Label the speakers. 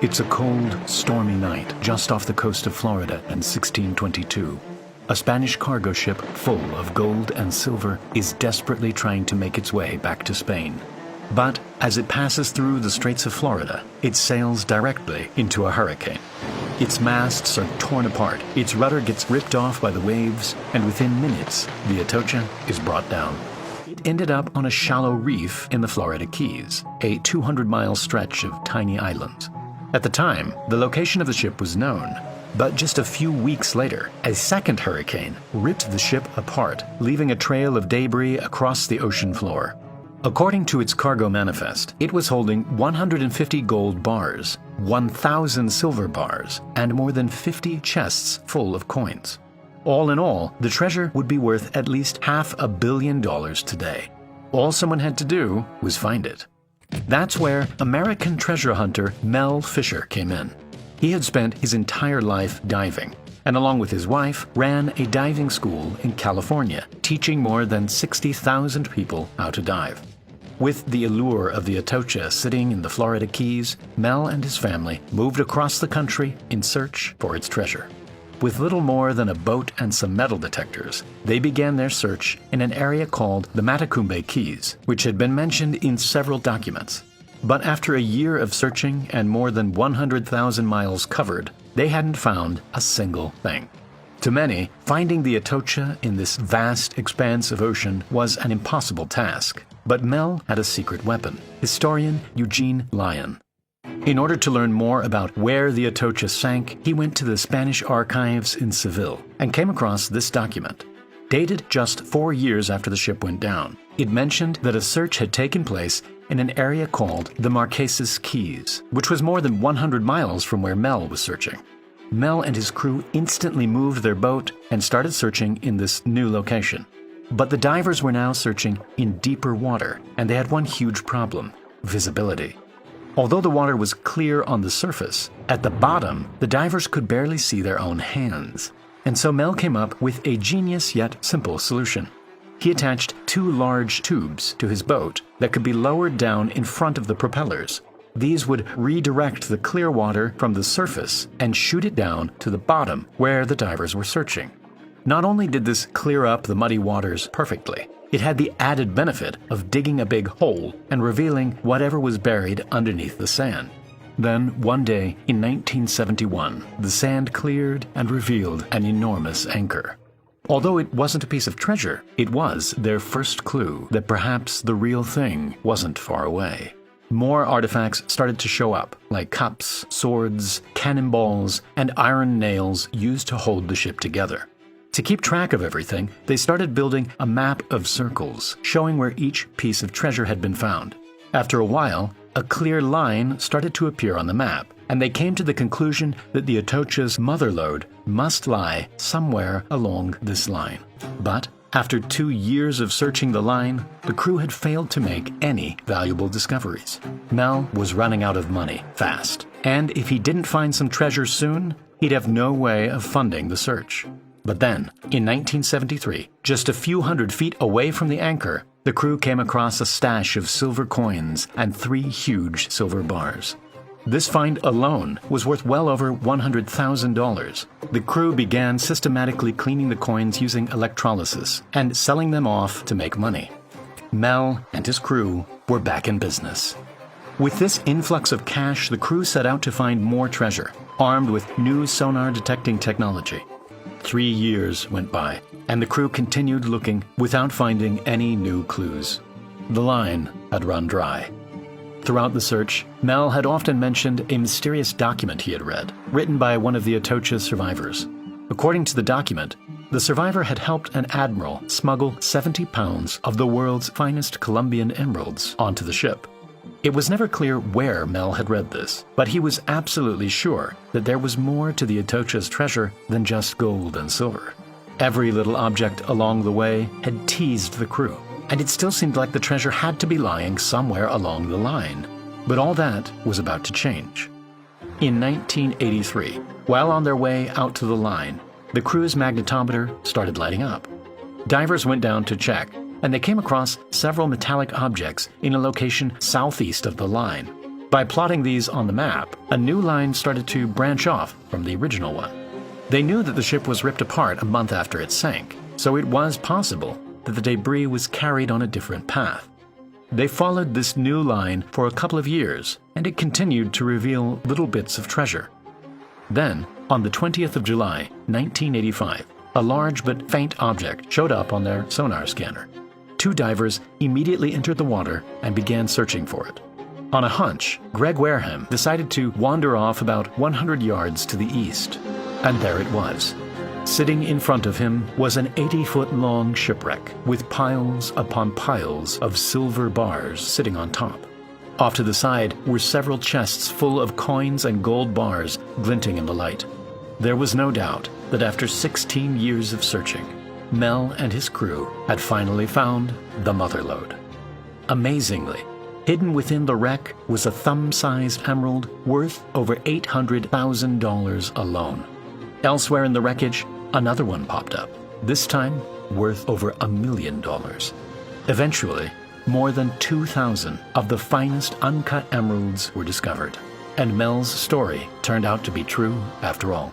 Speaker 1: It's a cold, stormy night just off the coast of Florida in 1622. A Spanish cargo ship full of gold and silver is desperately trying to make its way back to Spain. But as it passes through the Straits of Florida, it sails directly into a hurricane. Its masts are torn apart, its rudder gets ripped off by the waves, and within minutes, the Atocha is brought down. It ended up on a shallow reef in the Florida Keys, a 200-mile stretch of tiny islands. At the time, the location of the ship was known, but just a few weeks later, a second hurricane ripped the ship apart, leaving a trail of debris across the ocean floor. According to its cargo manifest, it was holding 150 gold bars, 1,000 silver bars, and more than 50 chests full of coins. All in all, the treasure would be worth at least $500 million today. All someone had to do was find it. That's where American treasure hunter Mel Fisher came in. He had spent his entire life diving, and along with his wife, ran a diving school in California, teaching more than 60,000 people how to dive. With the allure of the Atocha sitting in the Florida Keys, Mel and his family moved across the country in search for its treasure. With little more than a boat and some metal detectors, they began their search in an area called the Matecumbe Keys, which had been mentioned in several documents. But after a year of searching and more than 100,000 miles covered, they hadn't found a single thing. To many, finding the Atocha in this vast expanse of ocean was an impossible task. But Mel had a secret weapon: historian Eugene Lyon. In order to learn more about where the Atocha sank, he went to the Spanish archives in Seville and came across this document. Dated just 4 years after the ship went down, it mentioned that a search had taken place in an area called the Marquesas Keys, which was more than 100 miles from where Mel was searching. Mel and his crew instantly moved their boat and started searching in this new location. But the divers were now searching in deeper water, and they had one huge problem: visibility. Although the water was clear on the surface, at the bottom, the divers could barely see their own hands. And so Mel came up with a genius yet simple solution. He attached 2 large tubes to his boat that could be lowered down in front of the propellers. These would redirect the clear water from the surface and shoot it down to the bottom where the divers were searching. Not only did this clear up the muddy waters perfectly, it had the added benefit of digging a big hole and revealing whatever was buried underneath the sand. Then, one day in 1971, the sand cleared and revealed an enormous anchor. Although it wasn't a piece of treasure, it was their first clue that perhaps the real thing wasn't far away. More artifacts started to show up, like cups, swords, cannonballs, and iron nails used to hold the ship together. To keep track of everything, they started building a map of circles, showing where each piece of treasure had been found. After a while, a clear line started to appear on the map, and they came to the conclusion that the Atocha's mother lode must lie somewhere along this line. But after 2 years of searching the line, the crew had failed to make any valuable discoveries. Mel was running out of money fast, and if he didn't find some treasure soon, he'd have no way of funding the search. But then, in 1973, just a few hundred feet away from the anchor, the crew came across a stash of silver coins and 3 huge silver bars. This find alone was worth well over $100,000. The crew began systematically cleaning the coins using electrolysis and selling them off to make money. Mel and his crew were back in business. With this influx of cash, the crew set out to find more treasure, armed with new sonar detecting technology. 3 years went by, and the crew continued looking without finding any new clues. The line had run dry. Throughout the search, Mel had often mentioned a mysterious document he had read, written by one of the Atocha's survivors. According to the document, the survivor had helped an admiral smuggle 70 pounds of the world's finest Colombian emeralds onto the ship. It was never clear where Mel had read this, but he was absolutely sure that there was more to the Atocha's treasure than just gold and silver. Every little object along the way had teased the crew, and it still seemed like the treasure had to be lying somewhere along the line. But all that was about to change. In 1983, while on their way out to the line, the crew's magnetometer started lighting up. Divers went down to check, and they came across several metallic objects in a location southeast of the line. By plotting these on the map, a new line started to branch off from the original one. They knew that the ship was ripped apart a month after it sank, so it was possible that the debris was carried on a different path. They followed this new line for a couple of years, and it continued to reveal little bits of treasure. Then, on the 20th of July, 1985, a large but faint object showed up on their sonar scanner. Two divers immediately entered the water and began searching for it. On a hunch, Greg Wareham decided to wander off about 100 yards to the east. And there it was. Sitting in front of him was an 80-foot-long shipwreck with piles upon piles of silver bars sitting on top. Off to the side were several chests full of coins and gold bars glinting in the light. There was no doubt that after 16 years of searching, Mel and his crew had finally found the Motherlode. Amazingly, hidden within the wreck was a thumb-sized emerald worth over $800,000 alone. Elsewhere in the wreckage, another one popped up, this time worth over $1 million. Eventually, more than 2,000 of the finest uncut emeralds were discovered, and Mel's story turned out to be true after all.